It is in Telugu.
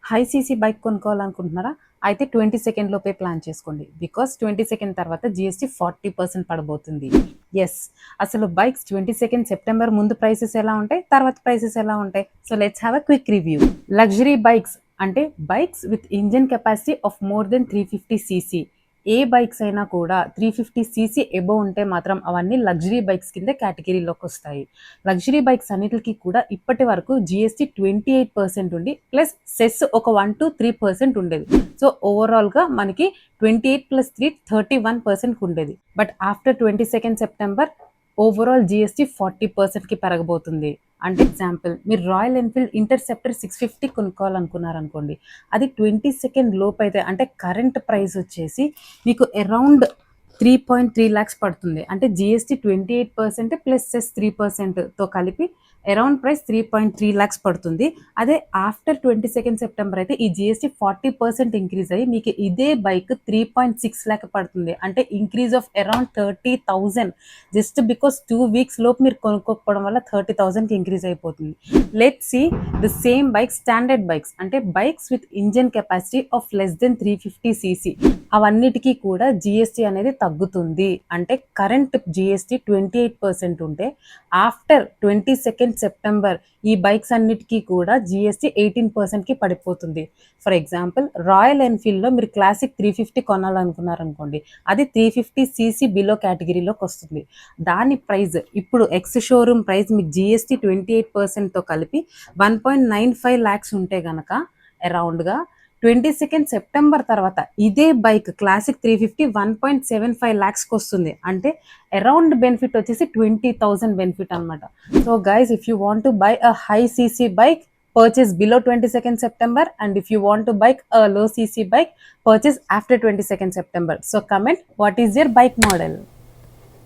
High CC bike కొనుక్కోవాలనుకుంటున్నారా? అయితే 22 లోపే ప్లాన్ చేసుకోండి. బికాస్ 22 తర్వాత జీఎస్టీ 40% పడబోతుంది. యెస్. అసలు బైక్స్ 22 సెప్టెంబర్ ముందు ప్రైసెస్ ఎలా ఉంటాయి? తర్వాత ప్రైసెస్ ఎలా ఉంటాయి? So let's have a quick review. Luxury bikes అంటే bikes with engine capacity of more than 350 cc. ఏ బైక్స్ అయినా కూడా 350 సీసీ ఎబోవ్ ఉంటే మాత్రం అవన్నీ లగ్జరీ బైక్స్ కింద కేటగిరీలోకి వస్తాయి. లగ్జరీ బైక్స్ అన్నిటికీ కూడా ఇప్పటి వరకు జీఎస్టీ 28% ఉండి ప్లస్ సెస్ ఒక 1-3% ఉండేది. సో ఓవరాల్గా మనకి 28 + 3 31% ఉండేది. But after 22 September overall GST 40%కి పెరగబోతుంది. అంటే ఎగ్జాంపుల్ మీరు రాయల్ ఎన్ఫీల్డ్ ఇంటర్సెప్టర్ 650 కొనుక్కోవాలనుకున్నారనుకోండి, అది 22 లోపు అయితే అంటే కరెంట్ ప్రైస్ వచ్చేసి మీకు అరౌండ్ 3.3 lakhs పడుతుంది. అంటే జీఎస్టీ 28% ప్లస్ సెస్ 3%తో కలిపి అరౌండ్ ప్రైస్ 3.3 lakhs పడుతుంది. అదే ఆఫ్టర్ 22 సెప్టెంబర్ అయితే ఈ జీఎస్టీ 40% ఇంక్రీజ్ అయ్యి మీకు ఇదే బైక్ 3.6 lakh పడుతుంది. అంటే increase of around 30,000 just because 2 weeks లోపు మీరు కొనుక్కోకపోవడం వల్ల 30,000కి ఇంక్రీజ్ అయిపోతుంది. Let's see the same bike standard bikes అంటే bikes with engine capacity of less than 350 cc అవన్నిటికీ కూడా జీఎస్టీ అనేది తగ్గుతుంది. అంటే కరెంట్ జీఎస్టీ 28% ఉంటే ఆఫ్టర్ 22 సెప్టెంబర్ ఈ బైక్స్ అన్నిటికీ కూడా జీఎస్టీ 18%కి పడిపోతుంది. ఫర్ ఎగ్జాంపుల్ రాయల్ ఎన్ఫీల్డ్లో మీరు క్లాసిక్ 350 కొనాలనుకున్నారనుకోండి, అది 350 సీసీ బిలో కేటగిరీలోకి వస్తుంది. దాని ప్రైస్ ఇప్పుడు ఎక్స్ షోరూమ్ ప్రైస్ మీకు జీఎస్టీ 28%తో కలిపి 1.95 lakhs ఉంటే గనక అరౌండ్గా 22 సెప్టెంబర్ తర్వాత ఇదే బైక్ క్లాసిక్ 350 1.75 lakhsకి వస్తుంది. అంటే అరౌండ్ బెనిఫిట్ వచ్చేసి 20,000 బెనిఫిట్ అనమాట. So guys, if you want to buy a high CC bike, purchase below 22 September, and if you want to buy a low cc bike, purchase after 22 September. So comment what is your bike model.